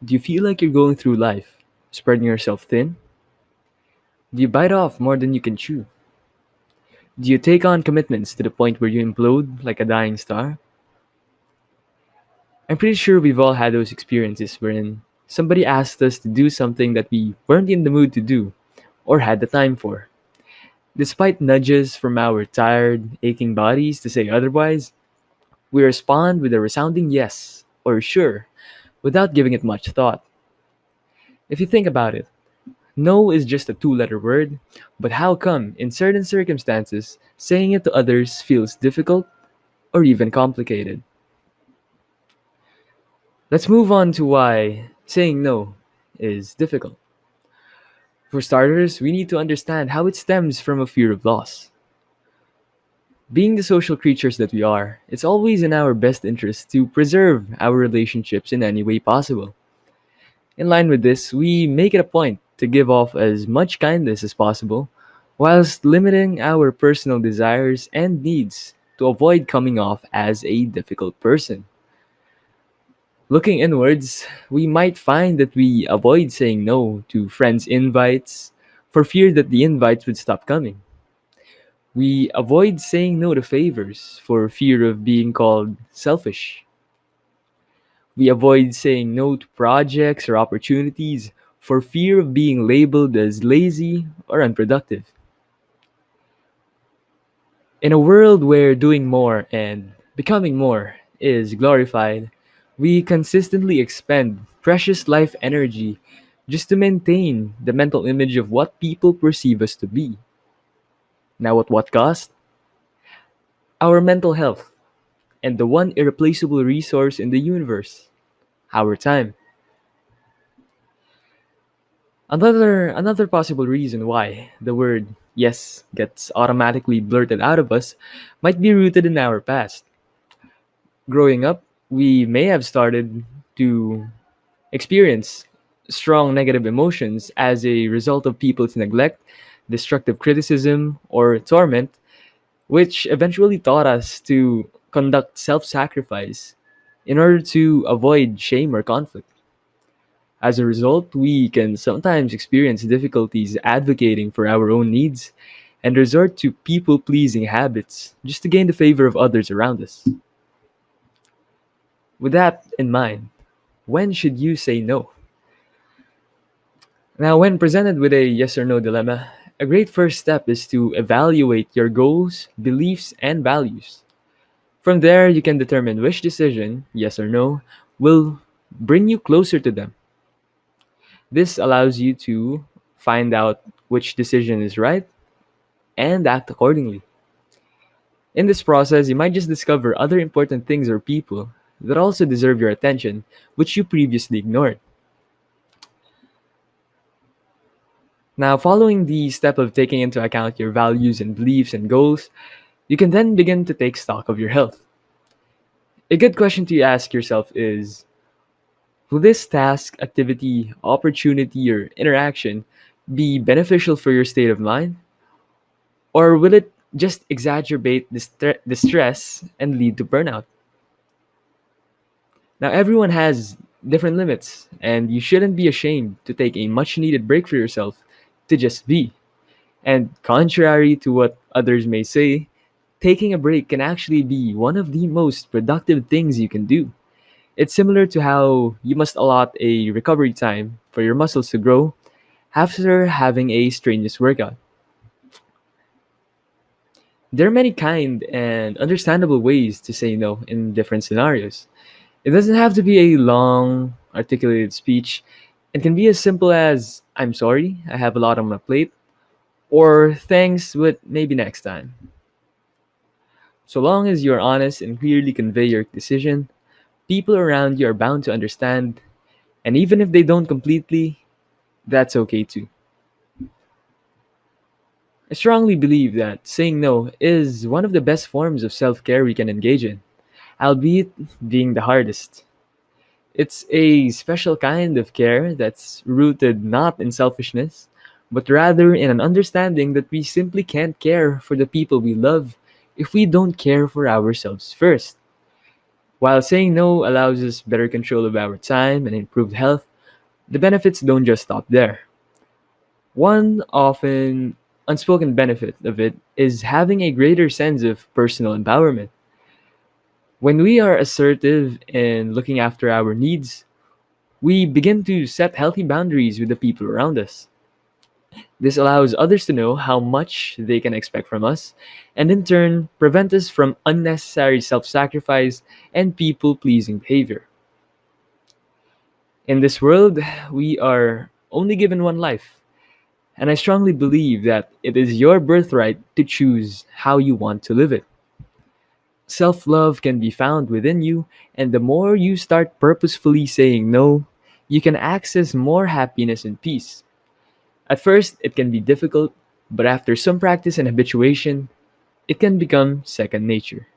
Do you feel like you're going through life, spreading yourself thin? Do you bite off more than you can chew? Do you take on commitments to the point where you implode like a dying star? I'm pretty sure we've all had those experiences wherein somebody asked us to do something that we weren't in the mood to do or had the time for. Despite nudges from our tired, aching bodies to say otherwise, we respond with a resounding yes or sure without giving it much thought. If you think about it, no is just a two-letter word, but how come, in certain circumstances, saying it to others feels difficult or even complicated? Let's move on to why saying no is difficult. For starters, we need to understand how it stems from a fear of loss. Being the social creatures that we are, it's always in our best interest to preserve our relationships in any way possible. In line with this, we make it a point to give off as much kindness as possible, whilst limiting our personal desires and needs to avoid coming off as a difficult person. Looking inwards, we might find that we avoid saying no to friends' invites for fear that the invites would stop coming. We avoid saying no to favors for fear of being called selfish. We avoid saying no to projects or opportunities for fear of being labeled as lazy or unproductive. In a world where doing more and becoming more is glorified, we consistently expend precious life energy just to maintain the mental image of what people perceive us to be. Now, at what cost? Our mental health and the one irreplaceable resource in the universe, our time. Another possible reason why the word yes gets automatically blurted out of us might be rooted in our past. Growing up, we may have started to experience strong negative emotions as a result of people's neglect, destructive criticism, or torment, which eventually taught us to conduct self sacrifice in order to avoid shame or conflict. As a result, we can sometimes experience difficulties advocating for our own needs and resort to people pleasing habits just to gain the favor of others around us. With that in mind, when should you say no? Now, when presented with a yes or no dilemma, a great first step is to evaluate your goals, beliefs, and values. From there, you can determine which decision, yes or no, will bring you closer to them. This allows you to find out which decision is right and act accordingly. In this process, you might just discover other important things or people that also deserve your attention, which you previously ignored. Now, following the step of taking into account your values and beliefs and goals, you can then begin to take stock of your health. A good question to ask yourself is: will this task, activity, opportunity, or interaction be beneficial for your state of mind? Or will it just exacerbate the stress and lead to burnout? Now, everyone has different limits, and you shouldn't be ashamed to take a much needed break for yourself to just be. And contrary to what others may say, taking a break can actually be one of the most productive things you can do. It's similar to how you must allot a recovery time for your muscles to grow after having a strenuous workout. There are many kind and understandable ways to say no in different scenarios. It doesn't have to be a long, articulated speech. It can be as simple as, "I'm sorry, I have a lot on my plate," or "thanks, but maybe next time." So long as you're honest and clearly convey your decision, people around you are bound to understand, and even if they don't completely, that's okay too. I strongly believe that saying no is one of the best forms of self care we can engage in, albeit being the hardest. It's a special kind of care that's rooted not in selfishness, but rather in an understanding that we simply can't care for the people we love if we don't care for ourselves first. While saying no allows us better control of our time and improved health, The benefits don't just stop there. One often unspoken benefit of it is having a greater sense of personal empowerment. When we are assertive in looking after our needs, we begin to set healthy boundaries with the people around us. This allows others to know how much they can expect from us, and in turn, prevent us from unnecessary self sacrifice and people pleasing behavior. In this world, we are only given one life, and I strongly believe that it is your birthright to choose how you want to live it. Self love can be found within you, and the more you start purposefully saying no, you can access more happiness and peace. At first, it can be difficult, but after some practice and habituation, it can become second nature.